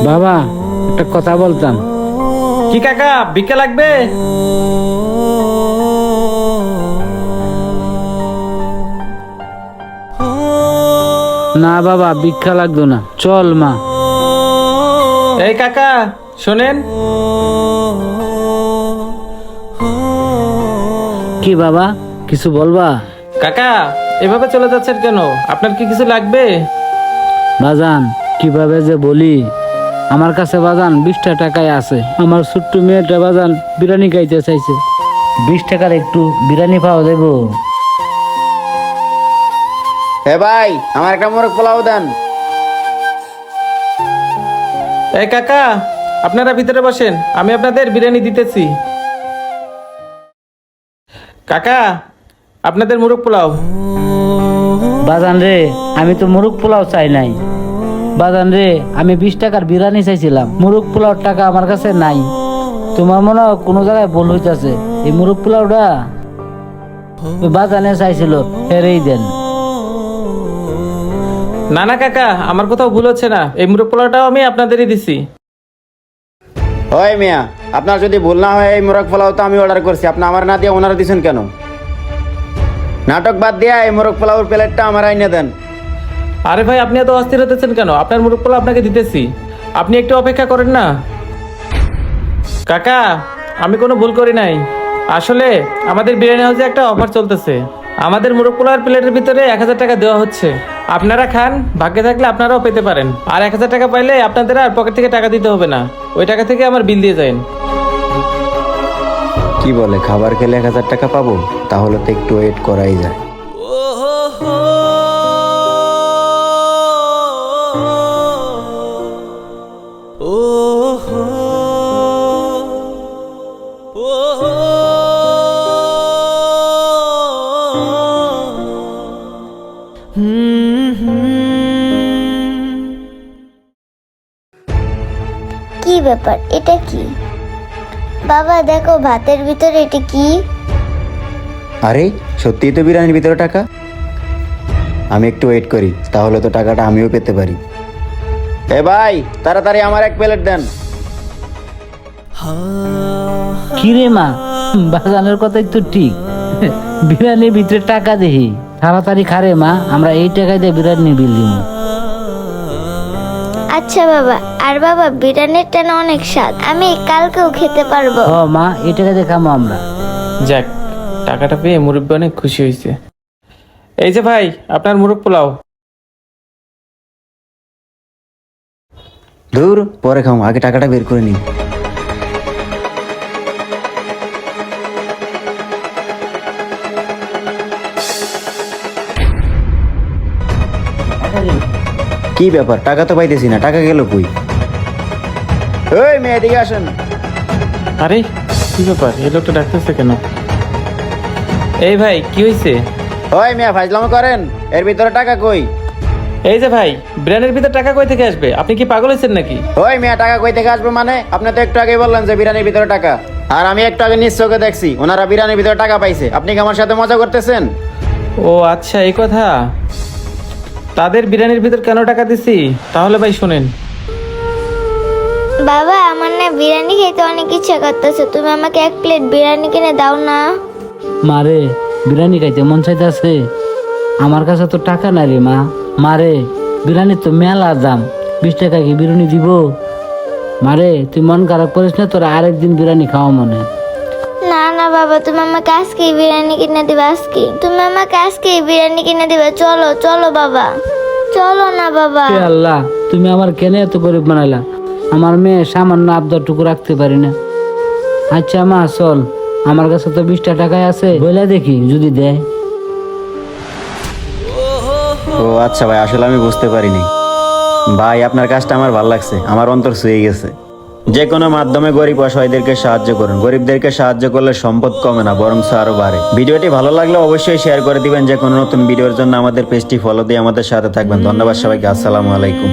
বাবা, একটা কথা বলতাম। কি কাকা, ভিক্ষা লাগবে? না বাবা, ভিক্ষা লাগতো না, চল মা। এই কাকা শোনেন, কি বাবা, কিছু বলবা? কাকা এভাবে চলে যাচ্ছেন কেন? আপনার কি কিছু লাগবে? বাজান, কিভাবে যে বলি, আমার কাছে বাজান 20টা টাকায় আছে। আমার ছোট্ট মেয়েটা বাজান বিরিয়ানি খাইতে চাইছে। 20 টাকার একটু বিরিয়ানি পাওয়া যাবো? হে ভাই, আমার একটা মোরগ পোলাও দেন। এই কাকা, আপনারা ভিতরে বসেন, আমি আপনাদের বিরিয়ানি দিতেছি। কাকা, আপনাদের মুরগ পোলাও। বাজান রে, আমি তো মুরগ পোলাও চাই নাই। বাজান রে, আমি 20 টাকার বিরিয়ানি চাইছিলাম, মুরগ পোলাওর টাকা আমার কাছে নাই। তোমার মনে হয় কোনো জায়গায় ভুল হইতাছে। এই মুরগ পোলাওটা ওই বাজানে চাইছিল, হেরেই দেন। না না কাকা, আমার কোথাও ভুল হচ্ছে না, এই মুরগ পোলাওটাও আমি আপনাদেরই দিছি। ওই মিয়া, আপনার যদি ভুল না হয় এই মোরগ পোলাও তো আমি অর্ডার করছি, আপনি আমার না দিয়ে ওনারা দিছেন কেন? নাটক বাদ দিয়া এই মোরগ পোলাওর প্লেটটা আমার আইনে দেন। আরে ভাই, আপনি এত অস্থির হতেছেন কেন? আপনার মুরগ পোলাও আপনাকে দিতেছি, আপনি একটু অপেক্ষা করেন না। কাকা, আমি কোনো ভুল করি নাই। আসলে আমাদের বিরিয়ানি হাউসে একটা অফার চলতেছে। আমাদের মুরগ পোলাওর প্লেটের ভিতরে 1000 টাকা দেওয়া হচ্ছে। আপনারা খান, ভাগ্যে থাকলে আপনারাও পেতে পারেন। আর 1000 টাকা পাইলে আপনাদের আর পকেট থেকে টাকা দিতে হবে না, ওই টাকা থেকে আমার বিল দিয়ে যান। কি বলে, খাবার খেলে 1000 টাকা পাবো? তাহলে তো একটু ওয়েট করাই যায়। কি ব্যাপার, এটা কি? বাবা দেখো, ভাতের ভিতরে এটা কি? আরে সত্যিই তো বিরিয়ানির ভিতরে টাকা। আমি একটু ওয়েট করি, তাহলে তো টাকাটা আমিও পেতে পারি। এ ভাই, তাড়াতাড়ি আমার এক প্লেট দেন। কি রে মা, বাজানের কথাই তো ঠিক। বিরিয়ানির ভিতরে টাকা দেখি, তাড়াতাড়ি খারে মা, আমরা এই টাকায় দিয়ে বিরিয়ানি বিল দিব। আচ্ছা বাবা। আর বাবা, বিরিয়ানিটা না অনেক স্বাদ, আমি কালকেও খেতে পারবো। ও মা, এই টাকা দিয়ে খামো আমরা। যাক, টাকাটা পেয়ে মুরব্বী অনেক খুশি হয়েছে। এই যে ভাই, আপনার মুরগ পোলাও। দূর, পরে খাও, আগে টাকাটা বের করে নিই। কি ব্যাপার, টাকা তো পাইতেছি না, টাকা গেল কই? ওই মেয়ে, এদিকে আসেন। আরে কি ব্যাপার, এই লোকটা ডাকতেছে কেন? এই ভাই, কি হয়েছে? ওই মেয়ে, ফাজলামো করেন, এর ভিতরে টাকা কই? এই যে ভাই, বিরিয়ানির ভিতর টাকা কই থেকে আসবে? আপনি কি পাগল হয়েছেন নাকি? ওই মেয়ে, টাকা কই থেকে আসবে মানে? আপনি তো একটু আগে বললেন যে বিরিয়ানির ভিতরে টাকা, আর আমি একটু আগে নিজ চোখে দেখছি ওনারা বিরিয়ানির ভিতরে টাকা পাইছে। আপনি কি আমার সাথে মজা করতেছেন? ও আচ্ছা, এই কথা। তাদের বিরিয়ানির ভিতর কেন টাকা দিছি, তাহলে ভাই শুনেন। বাবা, আমার না বিরিয়ানি খেতে অনেক ইচ্ছা করতেছে, তুমি আমাকে এক প্লেট বিরিয়ানি কিনে দাও না। মারে, বিরিয়ানি খাইতে মন চাইতেছে, আমার কাছে তো টাকা নাই রে মা। মারে, বিরিয়ানি তো মেলা দাম, 20 টাকা কি বিরিয়ানি দিব? মারে, তুই মন খারাপ করিস না, তোর আরেকদিন বিরিয়ানি খাওয়া মনে। না না বাবা, তুমি আমাকে আজকে বিরিয়ানি কিনে দিবে। আজকে তুমি আমাকে আজকে বিরিয়ানি কিনে দিবে। চলো চলো বাবা, চলো না বাবা। হে আল্লাহ, তুমি আমার কেন এত গরিব বানাইলা? আমার মেয়ে সামান্য আবদারটুকু রাখতে পারি না। আচ্ছা মা, চল, আমার কাছে তো 20টা টাকায় আছে, বলে দেখি যদি দেয়। ও আচ্ছা ভাই, আসলে আমি বুঝতে পারিনি। ভাই, আপনার কাজটা আমার ভালো লাগছে, আমার অন্তর ছুঁয়ে গেছে। যে কোনো মাধ্যমে গরিব অসহায়দেরকে সাহায্য করুন। গরিবদেরকে সাহায্য করলে সম্পদ কমে না, বরং আরো বাড়ে। ভিডিওটি ভালো লাগলে অবশ্যই শেয়ার করে দিবেন। যে কোনো নতুন ভিডিওর জন্য আমাদের পেজটি ফলো দিয়ে আমাদের সাথে থাকবেন। ধন্যবাদ সবাইকে, আসসালামু আলাইকুম।